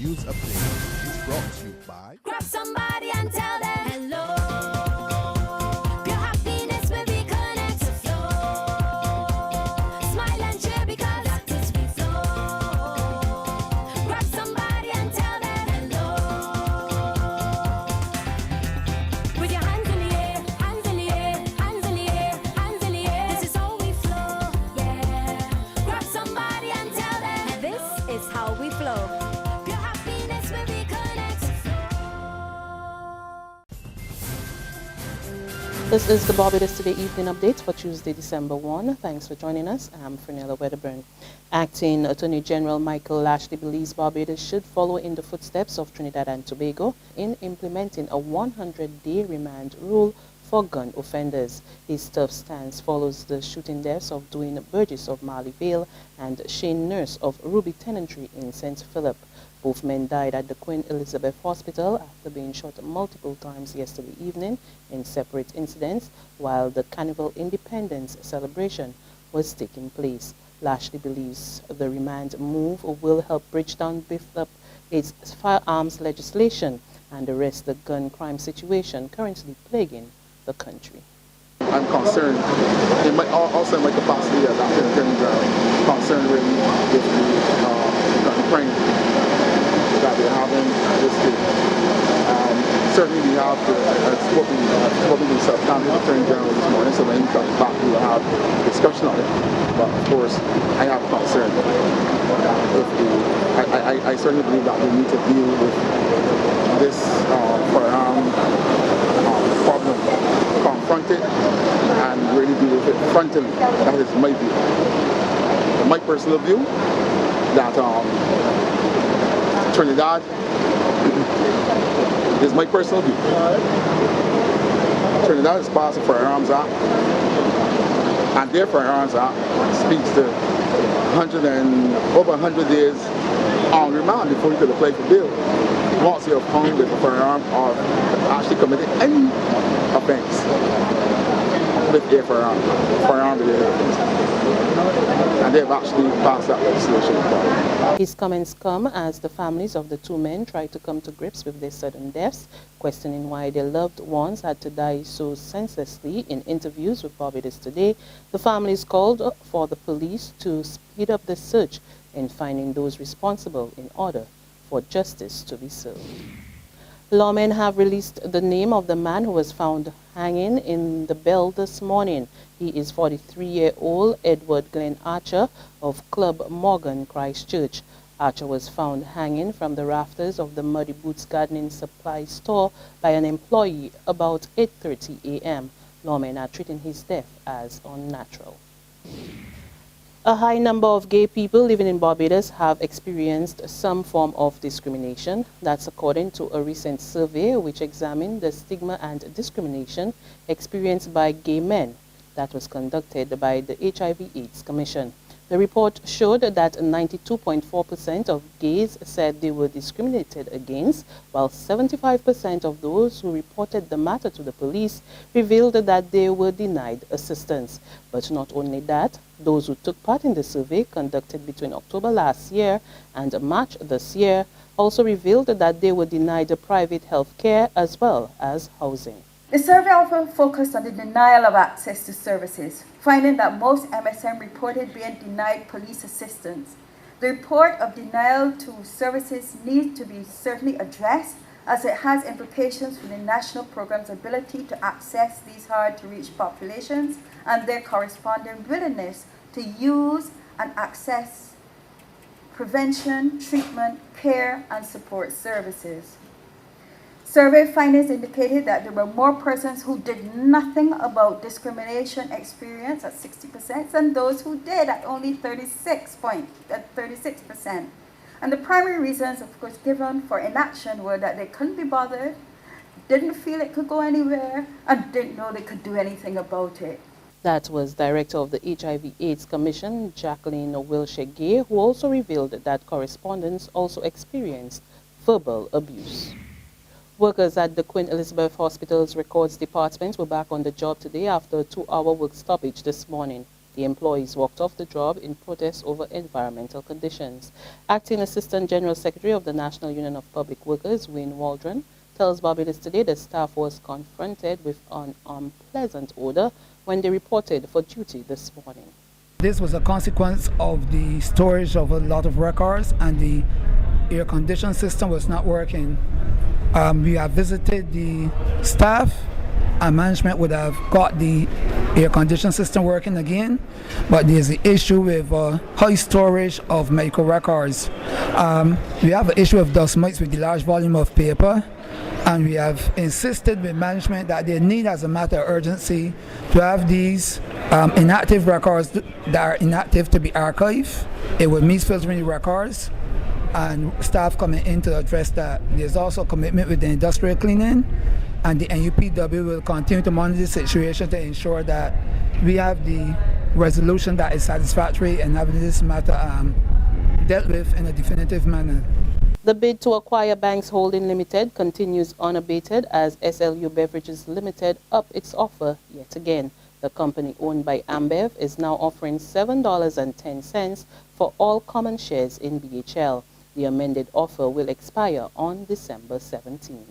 News Update is brought to you by Grab somebody and tell them hello. Pure happiness will be connect to flow. Smile and cheer because that is we flow. Grab somebody and tell them hello. With your hands in the air, hands in the air, hands in the air, hands in the air. This is how we flow, yeah. Grab somebody and tell them this is how we flow. Pure happiness will be connect to flow. This is the Barbados Today evening update for Tuesday, December 1. Thanks for joining us. I'm Fernella Wedderburn. Acting Attorney General Michael Lashley believes Barbados should follow in the footsteps of Trinidad and Tobago in implementing a 100-day remand rule for gun offenders. His tough stance follows the shooting deaths of Dwayne Burgess of Marley Vale and Shane Nurse of Ruby Tenantry in St. Philip. Both men died at the Queen Elizabeth Hospital after being shot multiple times yesterday evening in separate incidents while the Carnival Independence celebration was taking place. Lashley believes the remand move will help bridge down beef up its firearms legislation and arrest the gun crime situation currently plaguing the country. I'm concerned, also in my capacity as acting attorney general, concerned really with the crime that we're having at this stage. Certainly we have spoken to Substantive Attorney General this morning, so when he comes back we will have a discussion on it. But of course, I have concern with I certainly believe that we need to deal with this firearm problem, confront it, and really deal with it frontally. That is my view. My personal view, that Trinidad is my personal view. Trinidad has passed the Firearms Act, and their Firearms Act speaks to over 100 days on remand before you could apply for bail. Once you are found with a firearm or actually committed any offense with a firearm-related offense. And they've actually passed that legislation. His comments come as the families of the two men try to come to grips with their sudden deaths, questioning why their loved ones had to die so senselessly. In interviews with Barbados Today, the families called for the police to speed up the search in finding those responsible in order for justice to be served. Lawmen have released the name of the man who was found hanging in the bell this morning. He is 43-year-old Edward Glen Archer of Club Morgan, Christchurch. Archer was found hanging from the rafters of the Muddy Boots Gardening Supply store by an employee about 8:30 a.m. Lawmen are treating his death as unnatural. A high number of gay people living in Barbados have experienced some form of discrimination. That's according to a recent survey which examined the stigma and discrimination experienced by gay men that was conducted by the HIV/AIDS Commission. The report showed that 92.4% of gays said they were discriminated against, while 75% of those who reported the matter to the police revealed that they were denied assistance. But not only that, those who took part in the survey conducted between October last year and March this year also revealed that they were denied private health care as well as housing. The survey also focused on the denial of access to services, finding that most MSM reported being denied police assistance. The report of denial to services needs to be certainly addressed, as it has implications for the national program's ability to access these hard-to-reach populations and their corresponding willingness to use and access prevention, treatment, care, and support services. Survey findings indicated that there were more persons who did nothing about discrimination experience at 60% than those who did at only 36%. And the primary reasons, of course, given for inaction were that they couldn't be bothered, didn't feel it could go anywhere, and didn't know they could do anything about it. That was Director of the HIV/AIDS Commission, Jacqueline Wilshire-Gay, who also revealed that correspondents also experienced verbal abuse. Workers at the Queen Elizabeth Hospital's Records Department were back on the job today after a 2-hour work stoppage this morning. The employees walked off the job in protest over environmental conditions. Acting Assistant General Secretary of the National Union of Public Workers, Wayne Waldron, tells Barbados Today the staff was confronted with an unpleasant odor when they reported for duty this morning. This was a consequence of the storage of a lot of records, and the air conditioning system was not working. We have visited the staff, and management would have got the air conditioning system working again, but there's the issue with high storage of medical records. We have an issue of dust mites with the large volume of paper, and we have insisted with management that they need, as a matter of urgency, to have these inactive records that are inactive to be archived. It would mean filtering the records, and staff coming in to address that. There's also commitment with the industrial cleaning, and the NUPW will continue to monitor the situation to ensure that we have the resolution that is satisfactory and having this matter dealt with in a definitive manner. The bid to acquire Banks Holding Limited continues unabated as SLU Beverages Limited upped its offer yet again. The company owned by Ambev is now offering $7.10 for all common shares in BHL. The amended offer will expire on December 17.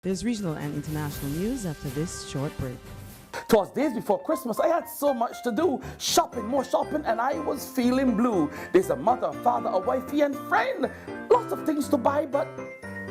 There's regional and international news after this short break. Twas days before Christmas. I had so much to do. Shopping, more shopping, and I was feeling blue. There's a mother, father, a wifey, and friend. Lots of things to buy, but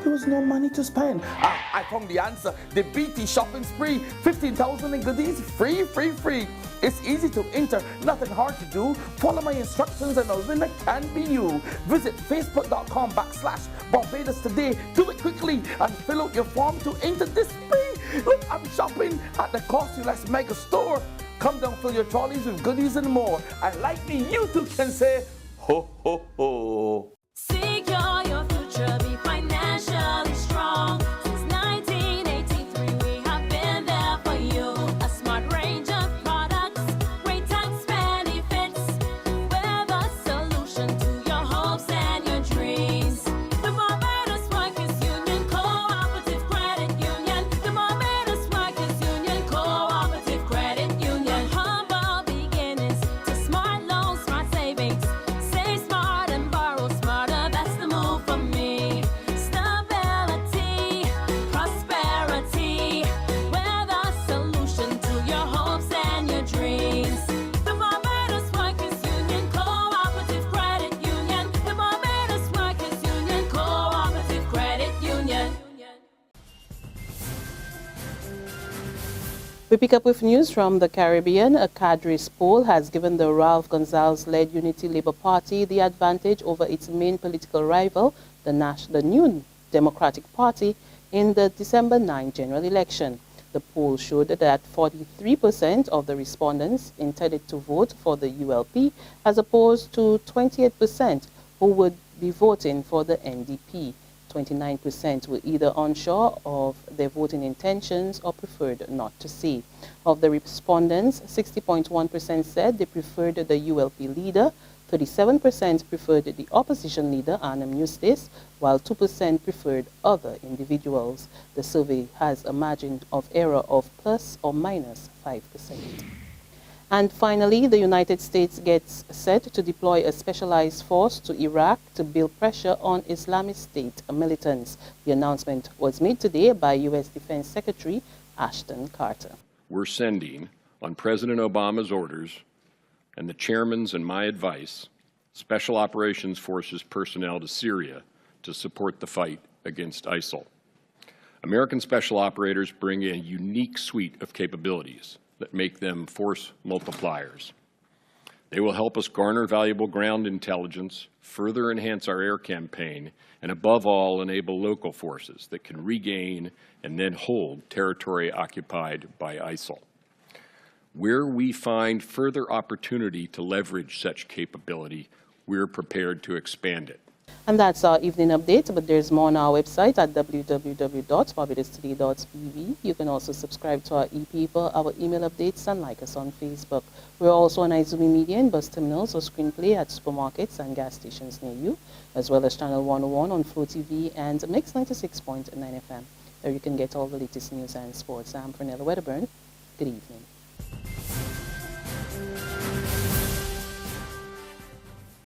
there was no money to spend. I found the answer. The BT shopping spree. 15,000 in goodies. Free, free, free. It's easy to enter. Nothing hard to do. Follow my instructions and a winner can be you. Visit facebook.com/Barbados today. Do it quickly and fill out your form to enter this spree. Look, I'm shopping at the Cost-U-Less Mega Store. Come down, fill your trolleys with goodies and more. And like me, you too can say, ho, ho, ho. Secure your future, be financially strong. Since 1983, we have been there for you. A smart range of products, great tax benefits. We're the solution to your hopes and your dreams. The Barbados Workers Union Cooperative Credit Union. The Barbados Workers Union Cooperative Credit Union. Humble beginnings to smart loans, smart savings. Save smart and borrow smarter. That's the move for me. Stability, prosperity. We're the solution to your hopes and your dreams. The Barbados Workers Union Cooperative Credit Union. The Barbados Workers Union Cooperative Credit Union. We pick up with news from the Caribbean. A Cadres poll has given the Ralph Gonsalves-led Unity Labour Party the advantage over its main political rival, the New Democratic Party, in the December 9 general election. The poll showed that 43% of the respondents intended to vote for the ULP, as opposed to 28% who would be voting for the NDP. 29% were either unsure of their voting intentions or preferred not to say. Of the respondents, 60.1% said they preferred the ULP leader, 37% preferred the opposition leader, Arnhem Eustace, while 2% preferred other individuals. The survey has a margin of error of plus or minus 5%. And finally, the United States gets set to deploy a specialized force to Iraq to build pressure on Islamic State militants. The announcement was made today by U.S. Defense Secretary Ashton Carter. We're sending, on President Obama's orders and the chairman's and my advice, Special Operations Forces personnel to Syria to support the fight against ISIL. American special operators bring a unique suite of capabilities that make them force multipliers. They will help us garner valuable ground intelligence, further enhance our air campaign, and above all, enable local forces that can regain and then hold territory occupied by ISIL. Where we find further opportunity to leverage such capability, we're prepared to expand it. And that's our evening update, but there's more on our website at www.barbadostoday.bv. You can also subscribe to our e-paper, our email updates, and like us on Facebook. We're also on Izumi Media in bus terminals or screenplay at supermarkets and gas stations near you, as well as Channel 101 on Flow TV and Mix 96.9 FM. There you can get all the latest news and sports. I'm Fernella Wedderburn. Good evening.